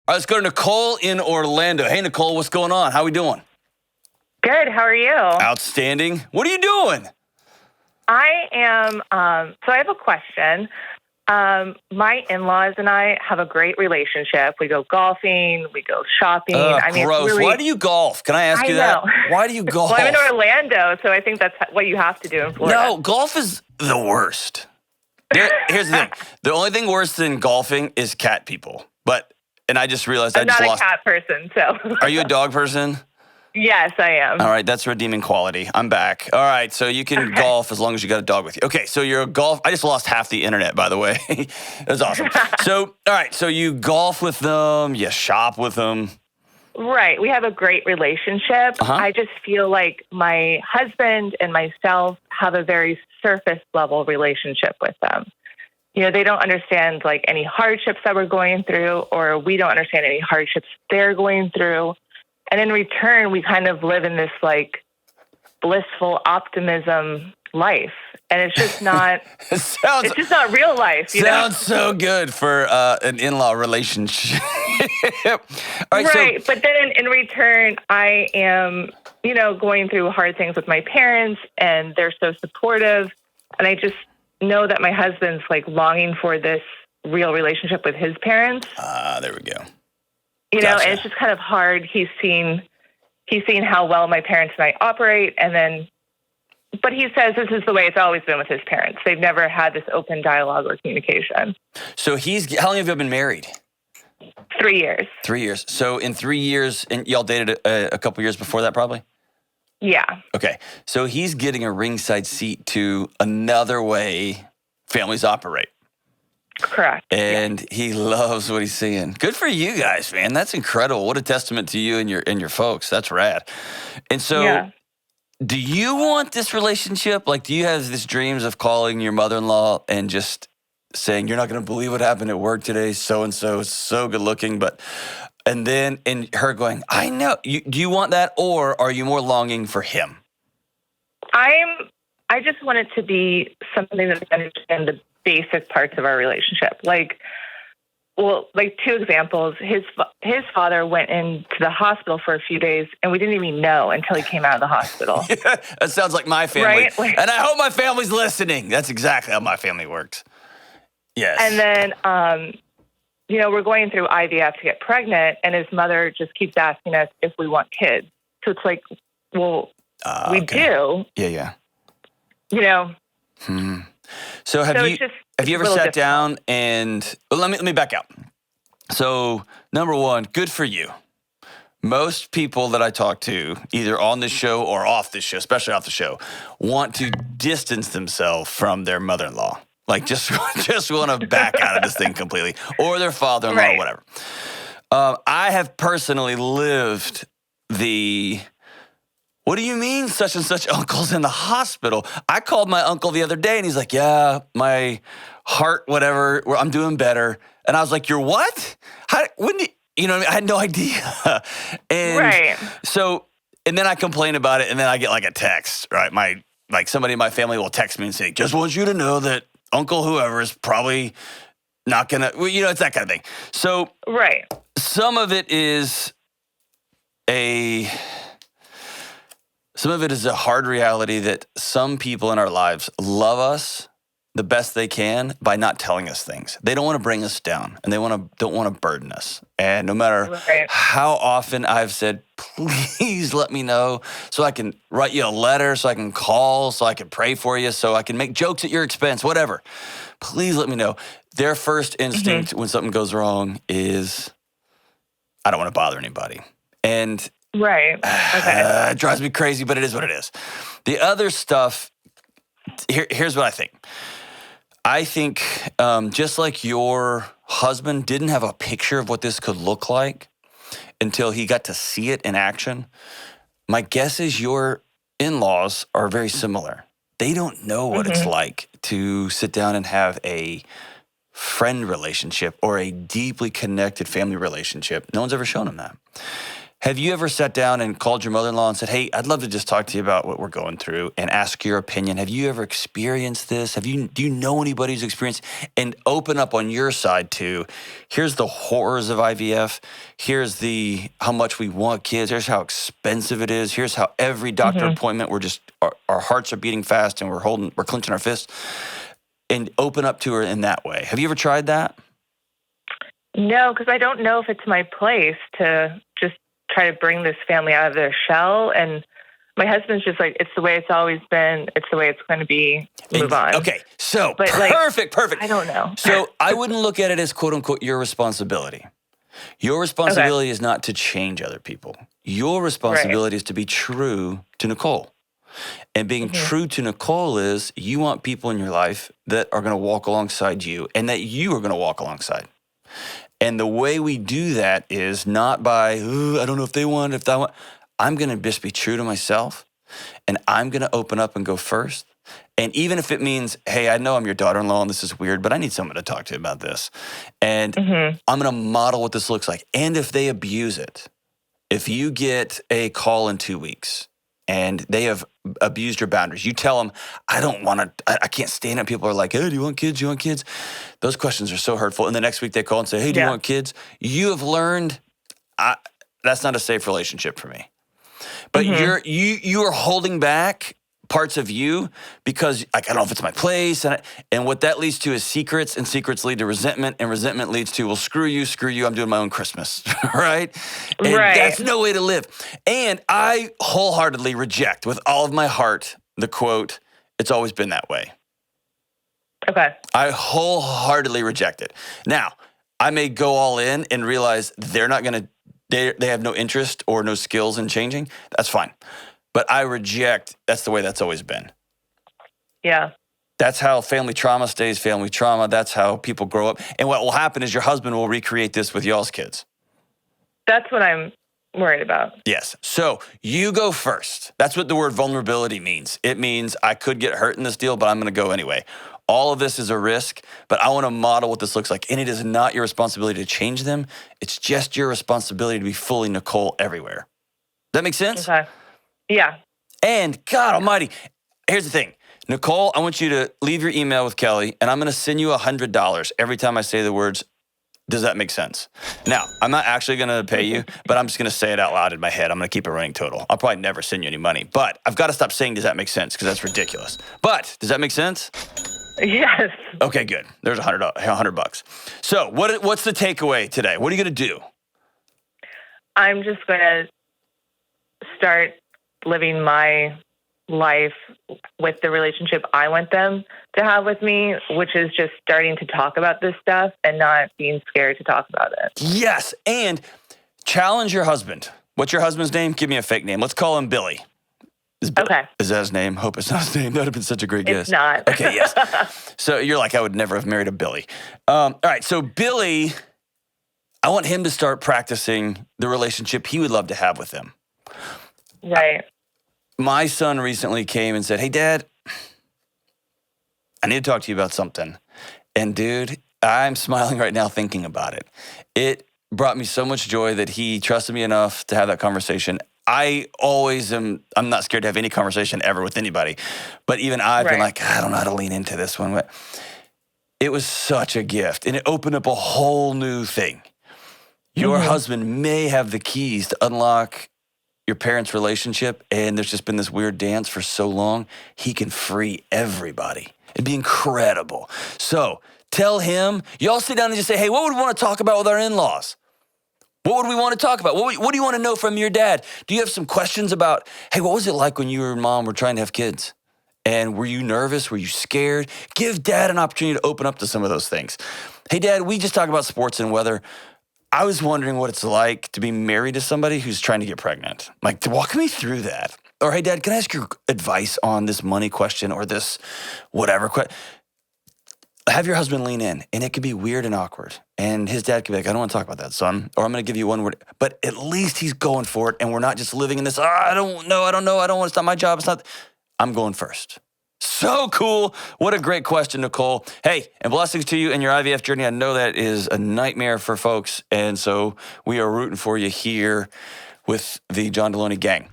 All right, let's go to Nicole in Orlando. Hey, Nicole, what's going on? How we doing? Good. How are you? Outstanding. What are you doing? I am. So I have a question. My in-laws and I have a great relationship. We go golfing. We go shopping. Gross. Really, why do you golf? Can I ask you know. that? Why do you golf? Well, I'm in Orlando, so I think that's what you have to do in Florida. No, golf is the worst. Here's the thing. The only thing worse than golfing is cat people. And I just realized I'm not a cat person, so. Are you a dog person? Yes, I am. All right, that's redeeming quality. I'm back. All right, so you can golf as long as you got a dog with you. Okay, so you're a golf. I just lost half the internet, by the way. That's awesome. All right, so you golf with them, you shop with them. Right. We have a great relationship. I just feel like my husband and myself have a very surface level relationship with them. You know, they don't understand like any hardships that we're going through, or we don't understand any hardships they're going through. And in return, we kind of live in this like blissful optimism life. And it's just not, it's just not real life. Sounds so good for an in-law relationship. All right, but then in return, I am, going through hard things with my parents, and they're so supportive. And I just know that my husband's like longing for this real relationship with his parents. There we go. And it's just kind of hard. He's seen how well my parents and I operate, but he says this is the way it's always been with his parents. They've never had this open dialogue or communication. So how long have you been married? 3 years. 3 years. So in 3 years, and y'all dated a couple years before that, probably? Yeah. Okay. So he's getting a ringside seat to another way families operate. Correct. And he loves what he's seeing. Good for you guys, man. That's incredible. What a testament to you and your folks. That's rad. And so do you want this relationship? Like, do you have these dreams of calling your mother-in-law and just saying, you're not going to believe what happened at work today, so-and-so is so good looking, and her going, I know. Do you want that, or are you more longing for him? I just want it to be something that I understand the basic parts of our relationship. Like 2 examples. His father went into the hospital for a few days, and we didn't even know until he came out of the hospital. Yeah, that sounds like my family. Right? And I hope my family's listening. That's exactly how my family works. Yes. And then, we're going through IVF to get pregnant, and his mother just keeps asking us if we want kids. So it's like, well, we do. Yeah. So have you ever sat down and let me back out. So number one, good for you. Most people that I talk to, either on this show or off this show, especially off the show, want to distance themselves from their mother-in-law. Like just want to back out of this thing completely, or their father-in-law, or whatever. I have personally lived what do you mean such and such uncle's in the hospital? I called my uncle the other day and he's like, yeah, my heart, whatever, I'm doing better. And I was like, you're what? I had no idea. And so, and then I complain about it, and then I get like a text, right? Somebody in my family will text me and say, just want you to know that Uncle whoever is probably not gonna, it's that kind of thing. So some of it is a hard reality that some people in our lives love us the best they can by not telling us things. They don't want to bring us down, and they don't want to burden us. And no matter how often I've said, please let me know so I can write you a letter, so I can call, so I can pray for you, so I can make jokes at your expense, whatever. Please let me know. Their first instinct when something goes wrong is, I don't want to bother anybody. And it drives me crazy, but it is what it is. The other stuff, here's what I think. I think just like your husband didn't have a picture of what this could look like until he got to see it in action, my guess is your in-laws are very similar. They don't know what it's like to sit down and have a friend relationship or a deeply connected family relationship. No one's ever shown them that. Have you ever sat down and called your mother-in-law and said, hey, I'd love to just talk to you about what we're going through and ask your opinion? Have you ever experienced this? Do you know anybody who's experienced, and open up on your side too? Here's the horrors of IVF. Here's how much we want kids. Here's how expensive it is. Here's how every doctor appointment, our hearts are beating fast and we're clenching our fists, and open up to her in that way. Have you ever tried that? No, because I don't know if it's my place to just try to bring this family out of their shell. And my husband's just like, it's the way it's always been. It's the way it's going to be. Move on. Okay, so but perfect. I don't know. So I wouldn't look at it as quote unquote your responsibility. Your responsibility is not to change other people. Your responsibility is to be true to Nicole. And being true to Nicole is you want people in your life that are going to walk alongside you and that you are going to walk alongside. And the way we do that is not by, I don't know if they want, if I want. I'm going to just be true to myself, and I'm going to open up and go first. And even if it means, hey, I know I'm your daughter-in-law and this is weird, but I need someone to talk to about this. And I'm going to model what this looks like. And if they abuse it, if you get a call in 2 weeks and they have abused your boundaries, you tell them, I can't stand it. People are like, hey, do you want kids? You want kids? Those questions are so hurtful. And the next week they call and say, hey, do you want kids? You have learned that's not a safe relationship for me. But you are holding back parts of you because I don't know if it's my place. And what that leads to is secrets, and secrets lead to resentment, and resentment leads to, well, screw you, I'm doing my own Christmas, right? And that's no way to live. And I wholeheartedly reject with all of my heart the quote, it's always been that way. Okay. I wholeheartedly reject it. Now, I may go all in and realize they're not going to, they have no interest or no skills in changing. That's fine. But I reject, that's the way that's always been. Yeah. That's how family trauma stays family trauma. That's how people grow up. And what will happen is your husband will recreate this with y'all's kids. That's what I'm worried about. Yes. So you go first. That's what the word vulnerability means. It means I could get hurt in this deal, but I'm going to go anyway. All of this is a risk, but I want to model what this looks like. And it is not your responsibility to change them. It's just your responsibility to be fully Nicole everywhere. That make sense? Okay. Yeah. And God almighty, here's the thing. Nicole, I want you to leave your email with Kelly, and I'm going to send you $100 every time I say the words, does that make sense? Now, I'm not actually going to pay you, but I'm just going to say it out loud in my head. I'm going to keep a running total. I'll probably never send you any money, but I've got to stop saying, does that make sense? Because that's ridiculous. But does that make sense? Yes. Okay, good. There's $100. So what's the takeaway today? What are you going to do? I'm just going to start living my life with the relationship I want them to have with me, which is just starting to talk about this stuff and not being scared to talk about it. Yes, and challenge your husband. What's your husband's name? Give me a fake name. Let's call him Billy. Okay. Is that his name? Hope it's not his name. That would have been such a great guess. It's not. Okay, yes. So you're like, I would never have married a Billy. All right, so Billy, I want him to start practicing the relationship he would love to have with them. Right. My son recently came and said, hey, Dad, I need to talk to you about something. And dude, I'm smiling right now thinking about it. It brought me so much joy that he trusted me enough to have that conversation. I'm not scared to have any conversation ever with anybody. But even I've been like, I don't know how to lean into this one. But it was such a gift. And it opened up a whole new thing. Your husband may have the keys to unlock your parents' relationship, and there's just been this weird dance for so long, he can free everybody. It'd be incredible. So tell him, y'all sit down and just say, hey, what would we want to talk about with our in-laws? What would we want to talk about? What do you want to know from your dad? Do you have some questions about, hey, what was it like when you and mom were trying to have kids? And were you nervous? Were you scared? Give dad an opportunity to open up to some of those things. Hey, Dad, we just talk about sports and weather. I was wondering what it's like to be married to somebody who's trying to get pregnant. Like, walk me through that. Or, hey, Dad, can I ask your advice on this money question or this whatever question? Have your husband lean in, and it could be weird and awkward. And his dad could be like, I don't want to talk about that, son. Or I'm going to give you one word. But at least he's going for it, and we're not just living in this, I don't know. I don't want, it's not my job. I'm going first. So cool. What a great question, Nicole. Hey, and blessings to you in your IVF journey. I know that is a nightmare for folks, and so we are rooting for you here. with the John Delony gang.